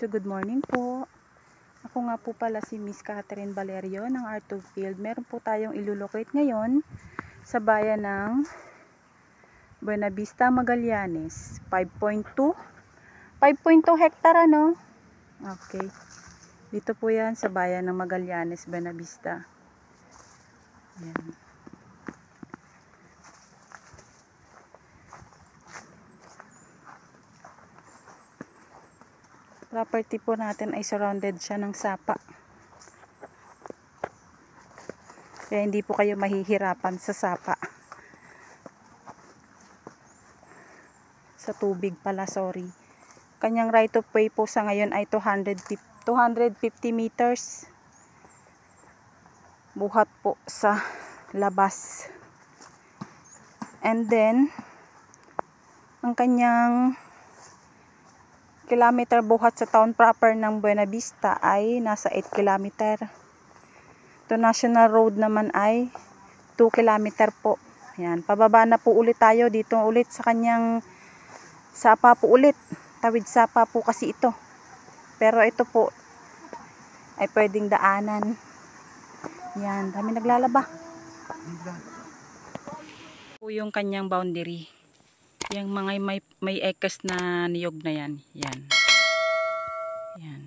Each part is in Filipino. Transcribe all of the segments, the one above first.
So good morning po. Ako nga po pala si Miss Catherine Valerio ng Art of Field. Meron po tayong ilulocate ngayon sa bayan ng Buena Vista, Magallanes. 5.2 hektar ano? Okay. Dito po yan sa bayan ng Magallanes, Buena Vista. Yan. Property po natin ay surrounded siya ng sapa. Kaya hindi po kayo mahihirapan sa sapa. Sa tubig pala, sorry. Kanyang right of way po sa ngayon ay 250 meters. Buhat po sa labas. And then, ang kanyang kilometer buhat sa town proper ng Buena Vista ay nasa 8 kilometer. To National Road naman ay 2 kilometer po. Yan, pababa na po ulit tayo dito ulit sa kanyang sapa po ulit. Tawid sapa po kasi ito. Pero ito po ay pwedeng daanan. Yan, dami naglalaba. Po yung kanyang boundary. Yung mga may ekas na niyog na yan. Yan. Yan.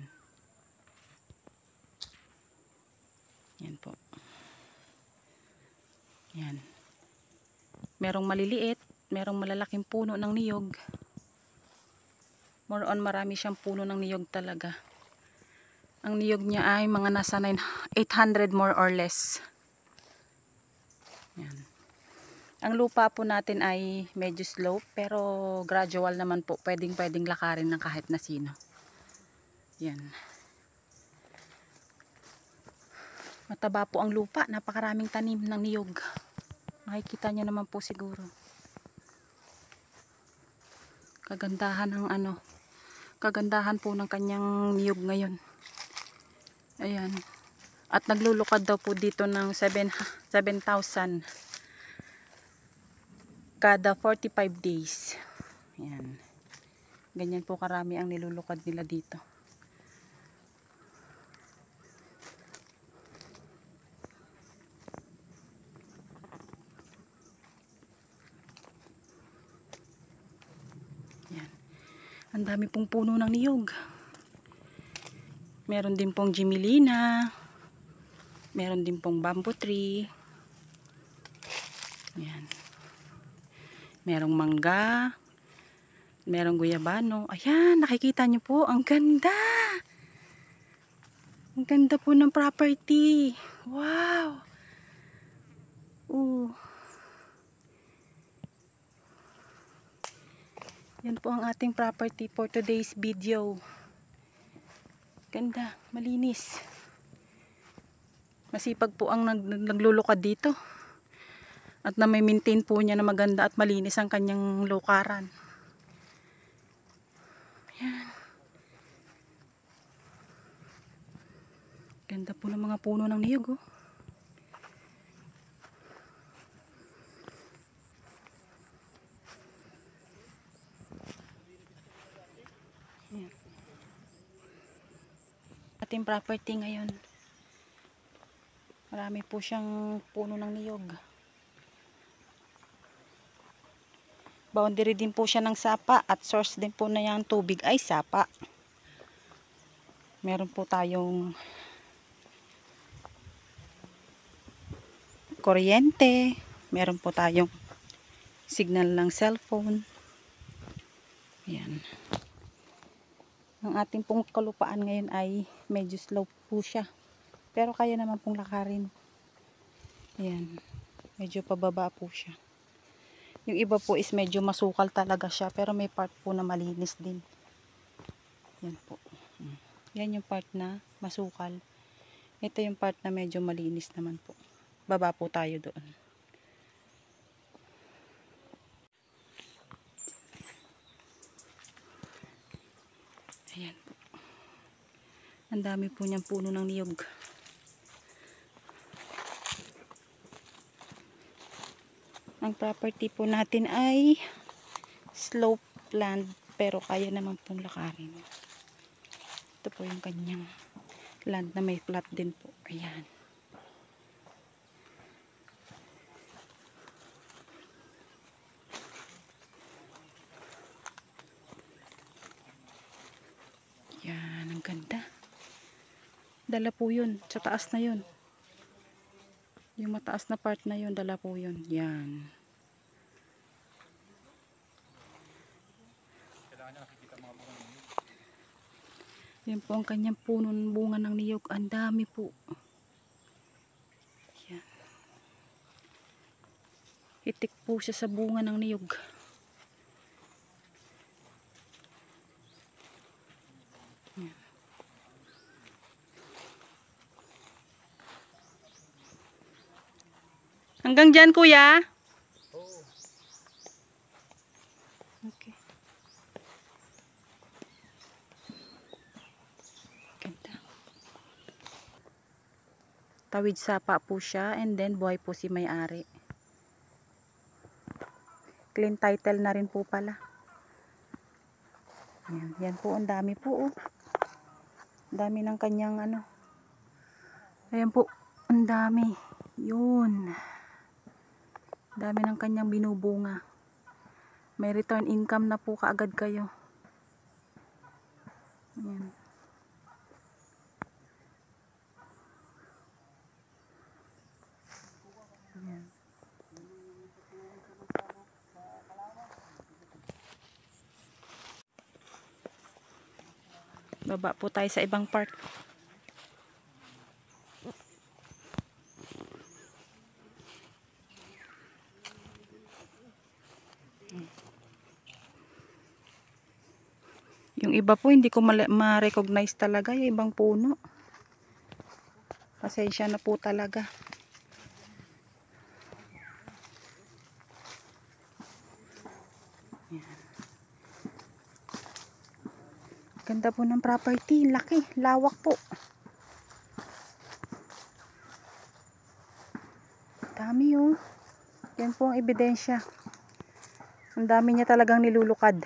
Yan po. Yan. Merong maliliit, merong malalaking puno ng niyog. More on marami siyang puno ng niyog talaga. Ang niyog niya ay mga nasa 800 more or less. Yan. Ang lupa po natin ay medyo slope pero gradual naman po. Pwedeng lakarin ng kahit na sino. Yan. Mataba po ang lupa. Napakaraming tanim ng niyog. Makikita nyo naman po siguro. Kagandahan ng kagandahan po ng kanyang niyog ngayon. Ayan. At naglulukad daw po dito ng 7,000 kada 45 days. Ayan. Ganyan po karami ang nilulukad nila dito. Ayan. Ang dami pong puno ng niyog. Meron din pong Gymellina. Meron din pong bamboo tree. Ayan. Merong mangga. Merong guyabano. Ayan, nakikita nyo po. Ang ganda. Ang ganda po ng property. Wow. Yan po ang ating property for today's video. Ganda, malinis. Masipag po ang naglulukad dito. At na may maintain po niya na maganda at malinis ang kanyang lukaran. Yan. Ganda po ng mga puno ng niyog, oh. Yan. Ating property ngayon. Marami po siyang puno ng niyog. Boundary din po siya ng sapa at source din po na yung tubig ay sapa. Meron po tayong kuryente. Meron po tayong signal ng cellphone. Ayan. Ang ating pong kalupaan ngayon ay medyo slope po siya. Pero kaya naman pong lakarin. Ayan. Medyo pababa po siya. Yung iba po is medyo masukal talaga siya. Pero may part po na malinis din. Yan po. Yan yung part na masukal. Ito yung part na medyo malinis naman po. Baba po tayo doon. Ayan po. Ang dami po niyang puno ng niyog. Ang property po natin ay slope land pero kaya naman pong lakarin. Ito po yung kanyang land na may flat din po. Ayan. Yan, ang ganda. Dala po yun. Sa taas na yun. Yung mataas na part na yun, dala po yun. Yan. Yan po ang kanyang puno ng bunga ng niyog. Ang dami po. Yan. Itik po siya sa bunga ng niyog. Yan. Hanggang dyan, kuya? Okay. Ganda. Tawid sapa po siya and then buhay po si may-ari. Clean title na rin po pala. Yan, yan po, ang dami po. Oh. Ang dami ng kanyang ano. Ayan po, ang dami. Yun. Ang dami ng kanyang binubunga. May return income na po kaagad kayo. Ayan. Ayan. Baba po tayo sa ibang part. Yung iba po hindi ko ma-recognize talaga yung ibang puno. Pasensya na po talaga. Yan. Ganda po ng property. Laki. Lawak po. Dami oh. Yan po ang ebidensya. Ang dami niya talagang nilulukad.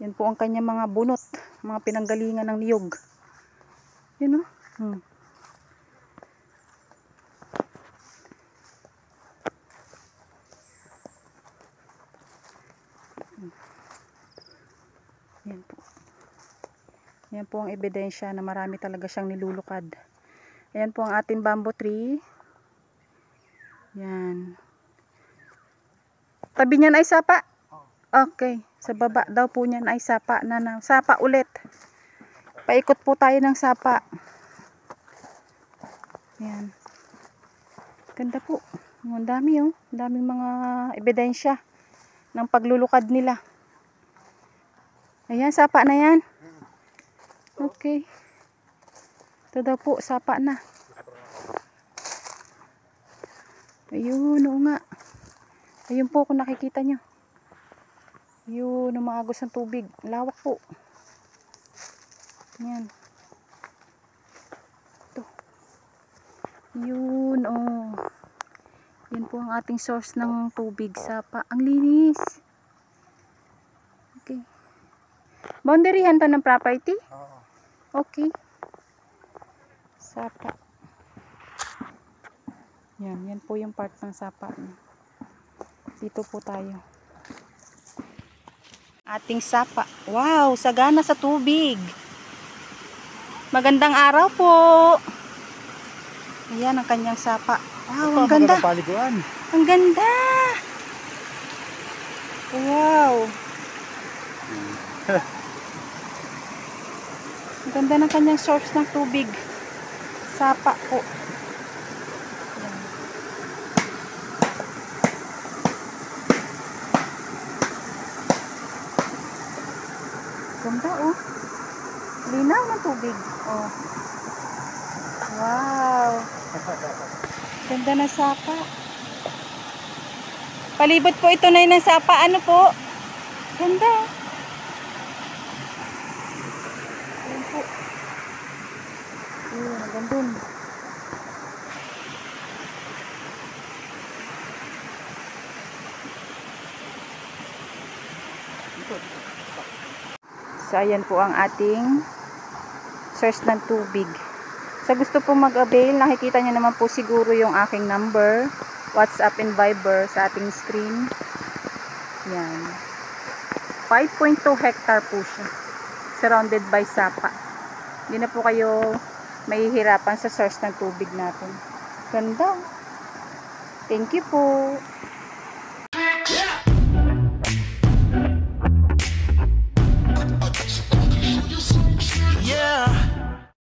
Yan po ang kanyang mga bunot, mga pinanggalingan ng niyog. Yan o. Yan po. Yan po ang ebidensya na marami talaga siyang nilulukad. Ayan po ang ating bamboo tree. Yan. Tabi niyan ay sapa? Okay. Sa baba daw po niyan ay sapa na. Sapa ulit. Paikot po tayo ng sapa. Yan. Ganda po. Ang dami oh. Ang daming mga ebidensya ng paglulukad nila. Ayan, sapa na yan. Okay. Ito daw po, sapa na. Ayun, oo nga. Ayun po kung nakikita nyo. Yun, ang mga agos ng tubig. Lawak po. Yan. Ito. Yun, oh. Yan po ang ating source ng tubig. Sapa. Ang linis. Okay. Boundaryhan to ng property? Okay. Sapa. Yan. Yan po yung part ng sapa. Dito po tayo. Ating sapa. Wow, sagana sa tubig. Magandang araw po. Ayan ang kanyang sapa. Wow, ang ganda. Ang ganda. Wow. Ang ganda ng kanyang source ng tubig. Sapa po. Ganda oh. Linaw ng tubig. Oh. Wow. Ganda na sapa. Palibot po ito na yun ng sapa. Ano po? Ganda. Ayan po. Ayan, ang gandun. So, ayan po ang ating source ng tubig. Sa gusto po mag-avail, nakikita nyo naman po siguro yung aking number, WhatsApp and Viber sa ating screen. Yan. 5.2 hectare po siya. Surrounded by sapa. Hindi na po kayo mahihirapan sa source ng tubig natin. Ganda. Thank you po.